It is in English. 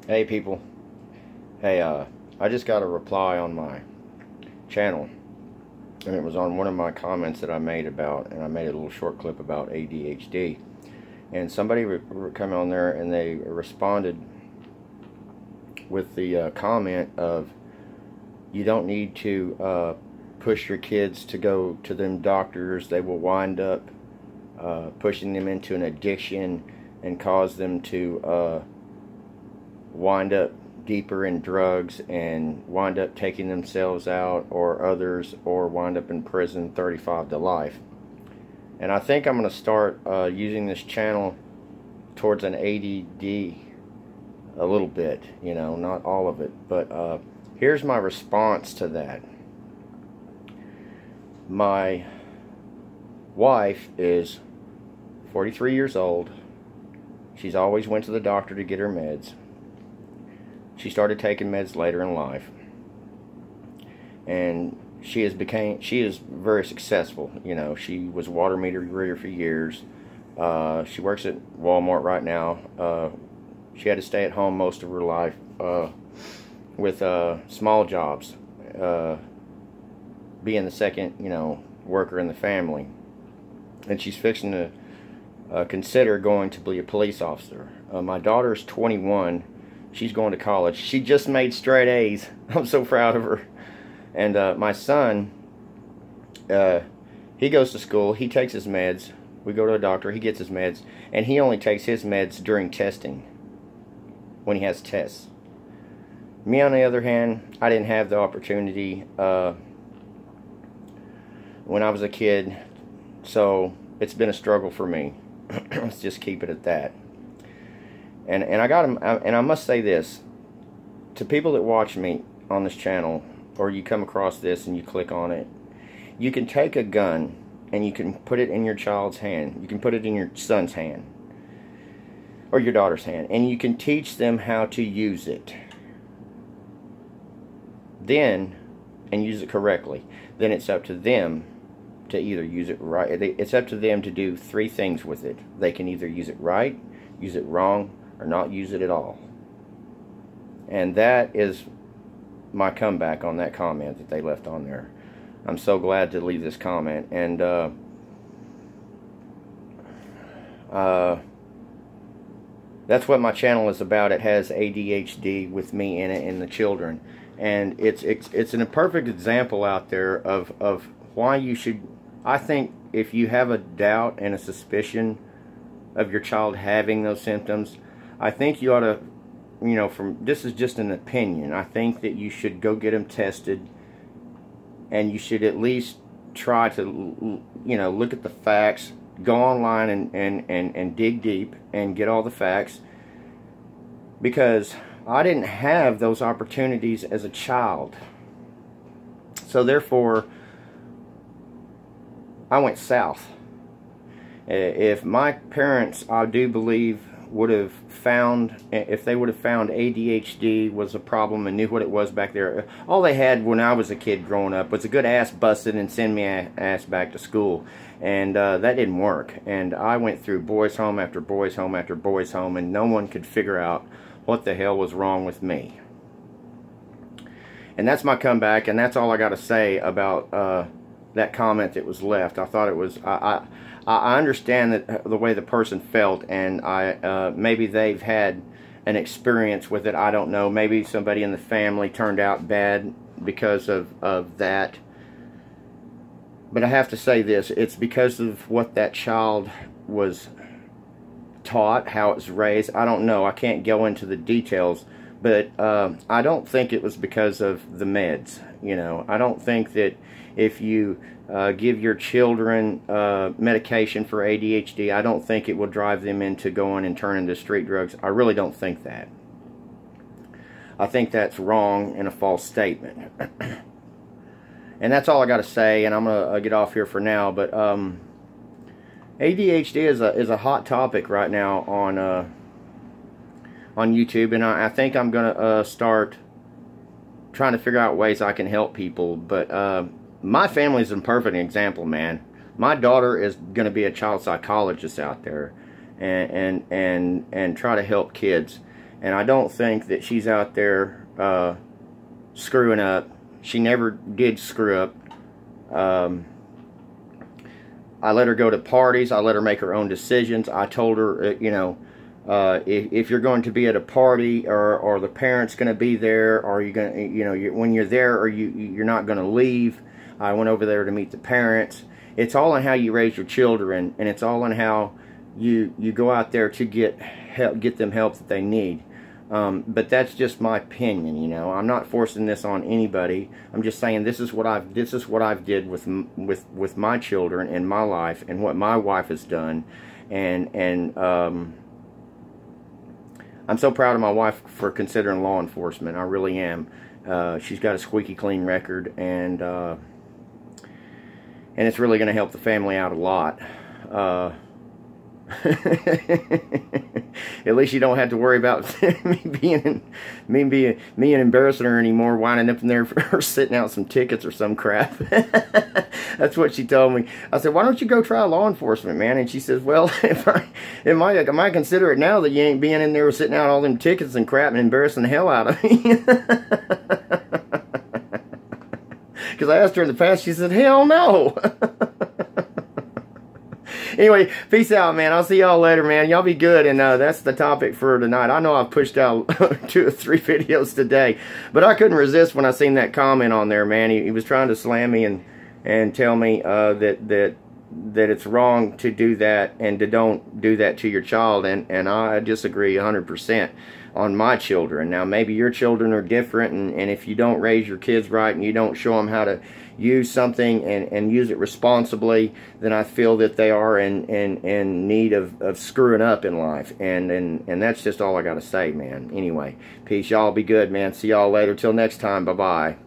Hey people, hey, I just got a reply on my channel, and it was on one of my comments that I made and I made a little short clip about ADHD, and somebody come on there and they responded with the comment of, you don't need to push your kids to go to them doctors. They will wind up pushing them into an addiction and cause them to wind up deeper in drugs and wind up taking themselves out or others, or wind up in prison 35 to life. And I think I'm going to start using this channel towards an ADD a little bit, you know, not all of it. But here's my response to that. My wife is 43 years old. She's always went to the doctor to get her meds. She started taking meds later in life, and she is very successful. You know, she was a water meter reader for years. She works at Walmart right now. She had to stay at home most of her life with small jobs, being the second, you know, worker in the family, and she's fixing to consider going to be a police officer. My daughter's 21. She's going to college. She just made straight A's. I'm so proud of her. And my son, he goes to school. He takes his meds. We go to a doctor. He gets his meds. And he only takes his meds during testing, when he has tests. Me, on the other hand, I didn't have the opportunity when I was a kid. So it's been a struggle for me. Let's just keep it at that. And I must say this to people that watch me on this channel, or you come across this and you click on it. You can take a gun and you can put it in your child's hand. You can put it in your son's hand or your daughter's hand, and you can teach them how to use it. Then, and use it correctly. Then it's up to them to either use it right. It's up to them to do three things with it. They can either use it right, use it wrong, or not use it at all. And that is my comeback on that comment that they left on there. I'm so glad to leave this comment. And that's what my channel is about. It has ADHD with me in it and the children. And it's a perfect example out there of why you should, I think, if you have a doubt and a suspicion of your child having those symptoms, I think you ought to, you know, this is just an opinion, I think that you should go get them tested, and you should at least try to, you know, look at the facts, go online and dig deep and get all the facts, because I didn't have those opportunities as a child. So therefore, I went south. If my parents, I do believe, would have found, if they would have found ADHD was a problem and knew what it was back there, all they had when I was a kid growing up was a good ass busted and send me ass back to school. And that didn't work. And I went through boys home after boys home after boys home, and no one could figure out what the hell was wrong with me. And that's my comeback, and that's all I got to say about that comment that was left. I thought it was, I understand that the way the person felt, and maybe they've had an experience with it. I don't know. Maybe somebody in the family turned out bad because of that. But I have to say this. It's because of what that child was taught, how it was raised. I don't know. I can't go into the details. But I don't think it was because of the meds. You know, I don't think that if you give your children medication for ADHD, I don't think it will drive them into going and turning to street drugs. I really don't think that. I think that's wrong and a false statement. And that's all I got to say, and I'm going to get off here for now. But ADHD is a hot topic right now on YouTube, and I think I'm going to start trying to figure out ways I can help people. But my family's a perfect example, man. My daughter is going to be a child psychologist out there and try to help kids. and I don't think that she's out there screwing up. She never did screw up. I let her go to parties. I let her make her own decisions. I told her, you know, if you're going to be at a party, or the parent's going to be there, or you're going to, you know, when you're there, or you're not going to leave. I went over there to meet the parents. It's all on how you raise your children, and it's all on how you go out there to get them help that they need. But that's just my opinion, you know. I'm not forcing this on anybody. I'm just saying this is what I've did with my children in my life, and what my wife has done, and I'm so proud of my wife for considering law enforcement. I really am. She's got a squeaky clean record, and it's really going to help the family out a lot. At least you don't have to worry about me embarrassing her anymore, winding up in there for her sitting out some tickets or some crap. That's what she told me. I said, why don't you go try law enforcement, man? And she says, well, I might consider it now that you ain't being in there sitting out all them tickets and crap and embarrassing the hell out of me. Because I asked her in the past, she said, hell no. Anyway, peace out, man. I'll see y'all later, man. Y'all be good, and that's the topic for tonight. I know I've pushed out 2 or 3 videos today, but I couldn't resist when I seen that comment on there, man. He was trying to slam me and tell me that it's wrong to do that, and to don't do that to your child, and I disagree 100% on my children. Now, maybe your children are different, and if you don't raise your kids right and you don't show them how to use something and use it responsibly, then I feel that they are in need of screwing up in life, and that's just all I gotta say, man. Anyway, peace. Y'all be good, man. See y'all later. Till next time. Bye-bye.